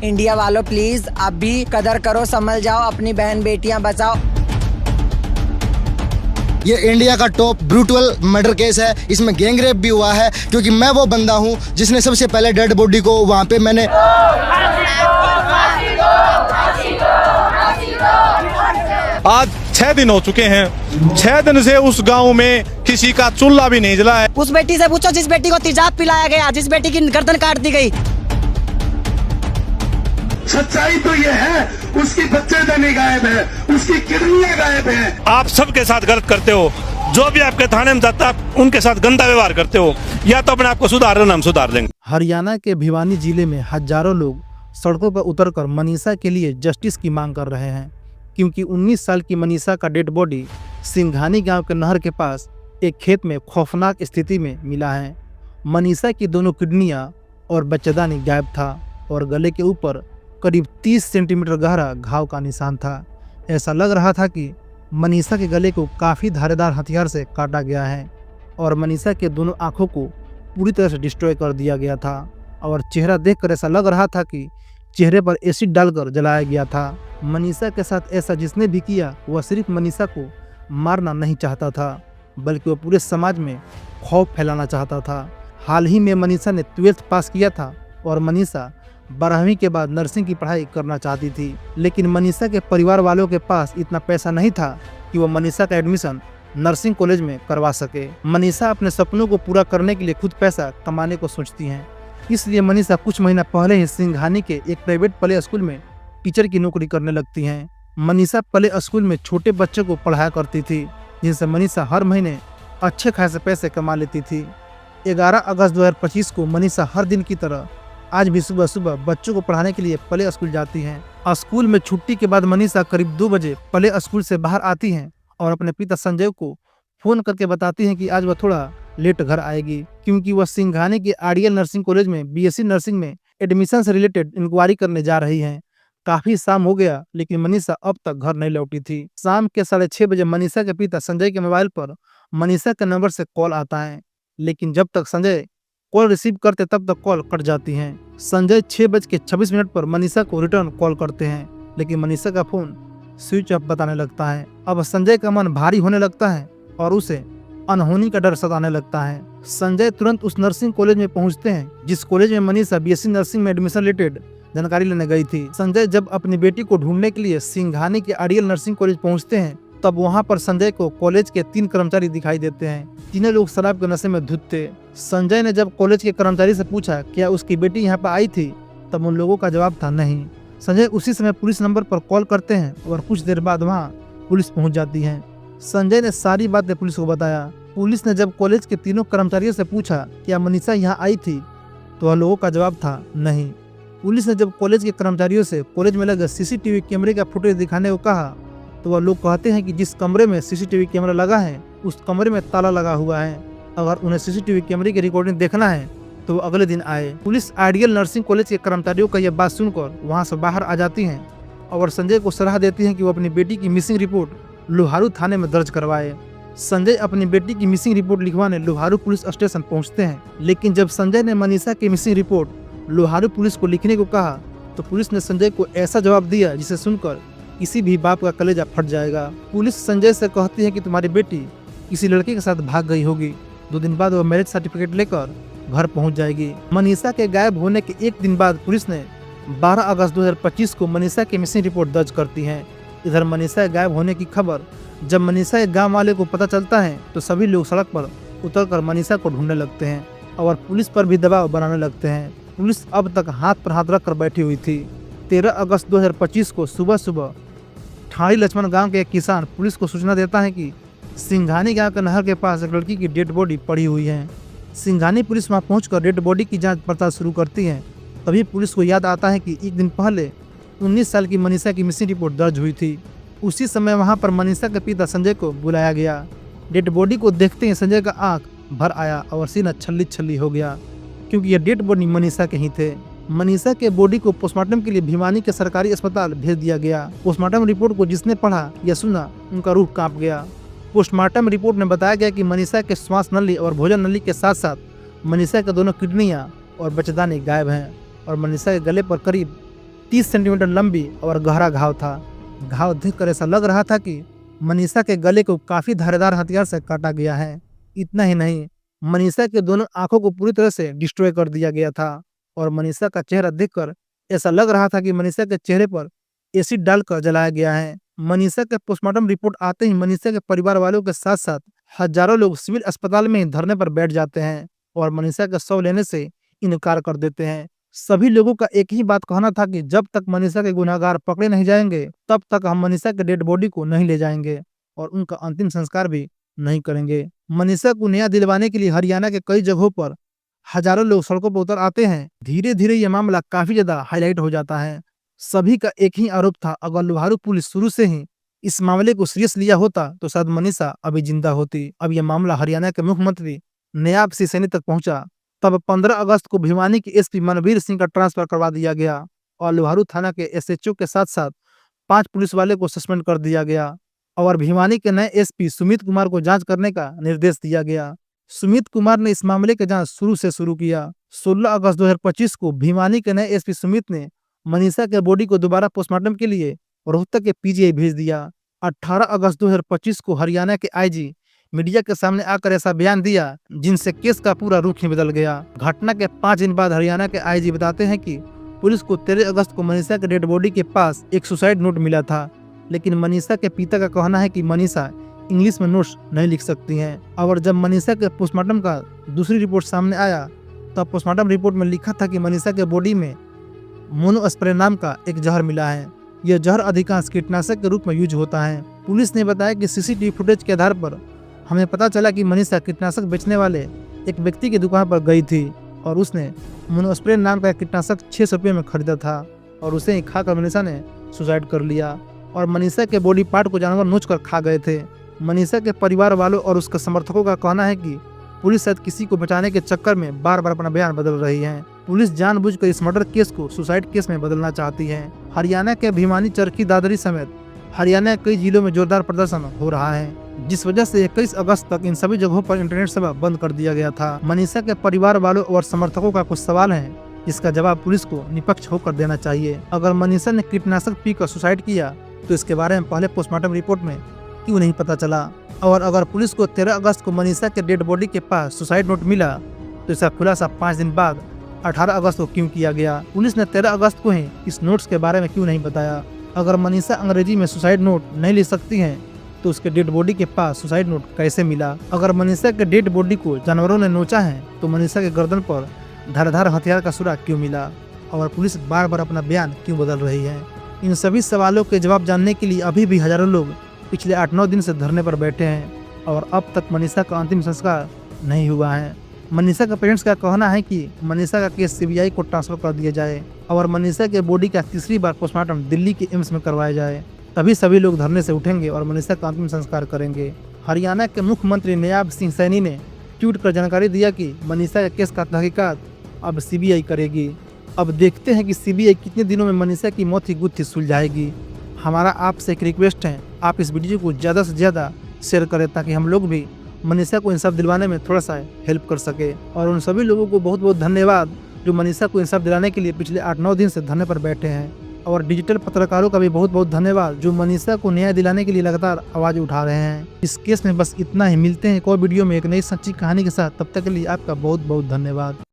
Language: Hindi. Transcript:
इंडिया वालों प्लीज अब भी कदर करो, संभल जाओ, अपनी बहन बेटियां बचाओ। ये इंडिया का टॉप ब्रूटल मर्डर केस है। इसमें गैंग रेप भी हुआ है, क्योंकि मैं वो बंदा हूँ जिसने सबसे पहले डेड बॉडी को वहाँ पे मैंने आज 6 दिन हो चुके हैं। 6 दिन से उस गांव में किसी का चूल्हा भी नहीं जला है। उस बेटी से पूछो जिस बेटी को तेजाब पिलाया गया, जिस बेटी की गर्दन काट दी गई। सच्चाई तो ये है, उसकी बच्चेदानी गायब है, उसकी किडनियां गायब है। आप सबके साथ गलत करते हो। जो भी आपके थाने में जाता है उनके साथ गंदा व्यवहार करते हो। या तो अपने आप को सुधार लेना, हम सुधार देंगे। हरियाणा के भिवानी जिले में हजारों लोग सड़कों पर उतरकर मनीषा के लिए जस्टिस की मांग कर रहे हैं, क्योंकि 19 साल की मनीषा का डेड बॉडी सिंघानी गांव के नहर के पास एक खेत में खौफनाक स्थिति में मिला है। मनीषा की दोनों किडनियां और बच्चेदानी गायब था और गले के ऊपर करीब 30 सेंटीमीटर गहरा घाव का निशान था। ऐसा लग रहा था कि मनीषा के गले को काफ़ी धारेदार हथियार से काटा गया है और मनीषा के दोनों आंखों को पूरी तरह से डिस्ट्रॉय कर दिया गया था और चेहरा देखकर ऐसा लग रहा था कि चेहरे पर एसिड डालकर जलाया गया था। मनीषा के साथ ऐसा जिसने भी किया वह सिर्फ मनीषा को मारना नहीं चाहता था, बल्कि वह पूरे समाज में खौफ फैलाना चाहता था। हाल ही में मनीषा ने 12th पास किया था और मनीषा 12वीं के बाद नर्सिंग की पढ़ाई करना चाहती थी, लेकिन मनीषा के परिवार वालों के पास इतना पैसा नहीं था कि वह मनीषा का एडमिशन नर्सिंग कॉलेज में करवा सके। मनीषा अपने सपनों को पूरा करने के लिए खुद पैसा कमाने को सोचती हैं, इसलिए मनीषा कुछ महीना पहले ही सिंघानी के एक प्राइवेट प्ले स्कूल में टीचर की नौकरी करने लगती हैं। मनीषा प्ले स्कूल में छोटे बच्चों को पढ़ाया करती थी, जिनसे मनीषा हर महीने अच्छे खासे पैसे कमा लेती थी। 11 अगस्त 2025 को मनीषा हर दिन की तरह आज भी सुबह सुबह बच्चों को पढ़ाने के लिए प्ले स्कूल जाती हैं। स्कूल में छुट्टी के बाद मनीषा करीब 2 बजे प्ले स्कूल से बाहर आती हैं और अपने पिता संजय को फोन करके बताती हैं कि आज वह थोड़ा लेट घर आएगी, क्योंकि वह सिंघानी के आइडियल नर्सिंग कॉलेज में बीएससी नर्सिंग में एडमिशन से रिलेटेड इंक्वायरी करने जा रही हैं। काफी शाम हो गया, लेकिन मनीषा अब तक घर नहीं लौटी थी। शाम के 6:30 बजे मनीषा के पिता संजय के मोबाइल पर मनीषा के नंबर से कॉल आता है, लेकिन जब तक संजय कॉल रिसीव करते तब तक कॉल कट जाती है। संजय 6:26 पर मनीषा को रिटर्न कॉल करते हैं, लेकिन मनीषा का फोन स्विच ऑफ बताने लगता है। अब संजय का मन भारी होने लगता है और उसे अनहोनी का डर सताने लगता है। संजय तुरंत उस नर्सिंग कॉलेज में पहुंचते हैं जिस कॉलेज में मनीषा बीएससी नर्सिंग में एडमिशन रिलेटेड जानकारी लेने गई थी। संजय जब अपनी बेटी को ढूंढने के लिए सिंघानी के आइडियल नर्सिंग कॉलेज पहुंचते हैं, तब वहां पर संजय को कॉलेज के 3 कर्मचारी दिखाई देते हैं। तीनों लोग शराब के नशे में धुत थे। संजय ने जब कॉलेज के कर्मचारी से पूछा क्या उसकी बेटी यहाँ पर आई थी, तब उन लोगों का जवाब था नहीं। संजय उसी समय पुलिस नंबर पर कॉल करते हैं और कुछ देर बाद वहाँ पुलिस पहुँच जाती है। संजय ने सारी बातें पुलिस को बताया। पुलिस ने जब कॉलेज के तीनों कर्मचारियों से पूछा क्या मनीषा यहाँ आई थी, तो वह लोगों का जवाब था नहीं। पुलिस ने जब कॉलेज के कर्मचारियों से कॉलेज में लगे सीसीटीवी कैमरे का फुटेज दिखाने को कहा, तो वह लोग कहते हैं कि जिस कमरे में सीसीटीवी कैमरा लगा है उस कमरे में ताला लगा हुआ है। अगर उन्हें सीसीटीवी कैमरे की रिकॉर्डिंग देखना है तो वो अगले दिन आए। पुलिस आइडियल नर्सिंग कॉलेज के कर्मचारियों का यह बात सुनकर वहां से बाहर आ जाती हैं और संजय को सलाह देती हैं कि वो अपनी बेटी की मिसिंग रिपोर्ट लोहारू थाने में दर्ज करवाए। संजय अपनी बेटी की मिसिंग रिपोर्ट लिखवाने लोहारू पुलिस स्टेशन पहुँचते हैं, लेकिन जब संजय ने मनीषा की मिसिंग रिपोर्ट लोहारू पुलिस को लिखने को कहा तो पुलिस ने संजय को ऐसा जवाब दिया जिसे सुनकर किसी भी बाप का कलेजा फट जाएगा। पुलिस संजय से कहती है कि तुम्हारी बेटी किसी लड़के के साथ भाग गई होगी। 2 दिन बाद वो मैरिज सर्टिफिकेट लेकर घर पहुंच जाएगी। मनीषा के गायब होने के 1 दिन बाद पुलिस ने 12 अगस्त 2025 को मनीषा की मिसिंग रिपोर्ट दर्ज करती है। इधर मनीषा गायब होने की खबर जब मनीषा के गाँव वाले को पता चलता है तो सभी लोग सड़क पर उतरकर मनीषा को ढूंढने लगते हैं और पुलिस पर भी दबाव बनाने लगते हैं। पुलिस अब तक हाथ पर हाथ रखकर बैठी हुई थी। 13 अगस्त 2025 को सुबह सुबह ठाड़ी लक्ष्मण गांव के एक किसान पुलिस को सूचना देता है कि सिंघानी गांव के नहर के पास एक लड़की की डेड बॉडी पड़ी हुई है। सिंघानी पुलिस वहां पहुंचकर डेड बॉडी की जांच पड़ताल शुरू करती है। तभी पुलिस को याद आता है कि 1 दिन पहले 19 साल की मनीषा की मिसिंग रिपोर्ट दर्ज हुई थी। उसी समय वहां पर मनीषा के पिता संजय को बुलाया गया। डेड बॉडी को देखते ही संजय का आंख भर आया और सीना छल्ली छल्ली हो गया, क्योंकि यह डेड बॉडी मनीषा के ही थे। मनीषा के बॉडी को पोस्टमार्टम के लिए भिवानी के सरकारी अस्पताल भेज दिया गया। पोस्टमार्टम रिपोर्ट को जिसने पढ़ा या सुना उनका रूह कांप गया। पोस्टमार्टम रिपोर्ट में बताया गया कि मनीषा के श्वास नली और भोजन नली के साथ साथ मनीषा के दोनों किडनियां और बच्चेदानी गायब हैं और मनीषा के गले पर करीब 30 सेंटीमीटर लंबी और गहरा घाव था। घाव देखकर ऐसा लग रहा था कि मनीषा के गले को काफी धारदार हथियार से काटा गया है। इतना ही नहीं, मनीषा के दोनों आंखों को पूरी तरह से डिस्ट्रॉय कर दिया गया था और मनीषा का चेहरा देखकर ऐसा लग रहा था कि मनीषा के चेहरे पर एसिड डालकर जलाया गया है। मनीषा के पोस्टमार्टम रिपोर्ट आते ही मनीषा के परिवार वालों के साथ साथ हजारों लोग सिविल अस्पताल में ही धरने पर बैठ जाते हैं और मनीषा का शव लेने से इनकार कर देते हैं। सभी लोगों का एक ही बात कहना था कि जब तक मनीषा के गुनहगार पकड़े नहीं जाएंगे तब तक हम मनीषा के डेड बॉडी को नहीं ले जाएंगे और उनका अंतिम संस्कार भी नहीं करेंगे। मनीषा को न्याय दिलवाने के लिए हरियाणा के कई जगहों पर हजारों लोग सड़कों पर उतर आते हैं। धीरे धीरे ये मामला काफी ज्यादा हाईलाइट हो जाता है। सभी का एक ही आरोप था, अगर लोहारू पुलिस शुरू से ही इस मामले को सीरियस लिया होता तो शायद मनीषा अभी जिंदा होती। अब यह मामला हरियाणा के मुख्यमंत्री नायब सिंह सैनी तक पहुंचा। तब 15 अगस्त को भिवानी के एसपी मनवीर सिंह का ट्रांसफर करवा दिया गया और लोहारू थाना के एसएचओ के साथ साथ 5 पुलिस वाले को सस्पेंड कर दिया गया और भिवानी के नए एसपी सुमित कुमार को जांच करने का निर्देश दिया गया। सुमित कुमार ने इस मामले की जांच शुरू किया। 16 अगस्त 2025 को भिवानी के नए एसपी सुमित ने मनीषा के बॉडी को दोबारा पोस्टमार्टम के लिए रोहतक के पीजीआई भेज दिया। 18 अगस्त 2025 को हरियाणा के आईजी मीडिया के सामने आकर ऐसा बयान दिया जिनसे केस का पूरा रुख ही बदल गया। घटना के 5 दिन बाद हरियाणा के आईजी बताते हैं कि पुलिस को 13 अगस्त को मनीषा के डेड बॉडी के पास एक सुसाइड नोट मिला था, लेकिन मनीषा के पिता का कहना है कि मनीषा इंग्लिश में नोट्स नहीं लिख सकती हैं। और जब मनीषा के पोस्टमार्टम का दूसरी रिपोर्ट सामने आया तब पोस्टमार्टम रिपोर्ट में लिखा था कि मनीषा के बॉडी में मोनोस्प्रे नाम का एक जहर मिला है। यह जहर अधिकांश कीटनाशक के रूप में यूज होता है। पुलिस ने बताया कि सीसीटीवी फुटेज के आधार पर हमें पता चला कि मनीषा कीटनाशक बेचने वाले एक व्यक्ति की दुकान पर गई थी और उसने मोनोस्प्रे नाम का कीटनाशक 600 रुपये में खरीदा था और उसे ही खाकर मनीषा ने सुसाइड कर लिया और मनीषा के बॉडी पार्ट को जानवर नोच कर खा गए थे। मनीषा के परिवार वालों और उसके समर्थकों का कहना है कि पुलिस शायद किसी को बचाने के चक्कर में बार बार अपना बयान बदल रही है। पुलिस जानबूझकर इस मर्डर केस को सुसाइड केस में बदलना चाहती है। हरियाणा के भिवानी, चरखी, दादरी समेत हरियाणा के कई जिलों में जोरदार प्रदर्शन हो रहा है, जिस वजह से 21 अगस्त तक इन सभी जगहों पर इंटरनेट सेवा बंद कर दिया गया था। मनीषा के परिवार वालों और समर्थकों का कुछ सवाल है जिसका जवाब पुलिस को निष्पक्ष होकर देना चाहिए। अगर मनीषा ने कीटनाशक पीकर सुसाइड किया तो इसके बारे में पहले पोस्टमार्टम रिपोर्ट में क्यों नहीं पता चला? और अगर पुलिस को 13 अगस्त को मनीषा के डेड बॉडी के पास सुसाइड नोट मिला तो इसका खुलासा 5 दिन बाद 18 अगस्त को क्यों किया गया? पुलिस ने 13 अगस्त को ही इस नोट्स के बारे में क्यों नहीं बताया? अगर मनीषा अंग्रेजी में सुसाइड नोट नहीं लिख सकती हैं तो उसके डेड बॉडी के पास सुसाइड नोट कैसे मिला? अगर मनीषा के डेड बॉडी को जानवरों ने नोचा है तो मनीषा के गर्दन पर धारदार हथियार का सुराग क्यों मिला? और पुलिस बार बार अपना बयान क्यों बदल रही है? इन सभी सवालों के जवाब जानने के लिए अभी भी हजारों लोग पिछले 8-9 दिन से धरने पर बैठे हैं और अब तक मनीषा का अंतिम संस्कार नहीं हुआ है। मनीषा के पेरेंट्स का कहना है कि मनीषा का केस सीबीआई को ट्रांसफर कर दिया जाए और मनीषा के बॉडी का तीसरी बार पोस्टमार्टम दिल्ली के एम्स में करवाया जाए, तभी सभी लोग धरने से उठेंगे और मनीषा का अंतिम संस्कार करेंगे। हरियाणा के मुख्यमंत्री नायब सिंह सैनी ने ट्वीट कर जानकारी दिया कि मनीषा के केस का तहकीकात अब सीबीआई करेगी। अब देखते हैं कि सीबीआई कितने दिनों में मनीषा की मौत की गुत्थी सुलझाएगी। हमारा आपसे एक रिक्वेस्ट है, आप इस वीडियो को ज़्यादा से ज़्यादा शेयर करें ताकि हम लोग भी मनीषा को इंसाफ दिलवाने में थोड़ा सा हेल्प कर सके। और उन सभी लोगों को बहुत बहुत धन्यवाद जो मनीषा को इंसाफ दिलाने के लिए पिछले 8-9 दिन से धरने पर बैठे हैं। और डिजिटल पत्रकारों का भी बहुत बहुत धन्यवाद जो मनीषा को न्याय दिलाने के लिए लगातार आवाज़ उठा रहे हैं। इस केस में बस इतना ही। मिलते हैं एक और वीडियो में एक नई सच्ची कहानी के साथ। तब तक के लिए आपका बहुत बहुत धन्यवाद।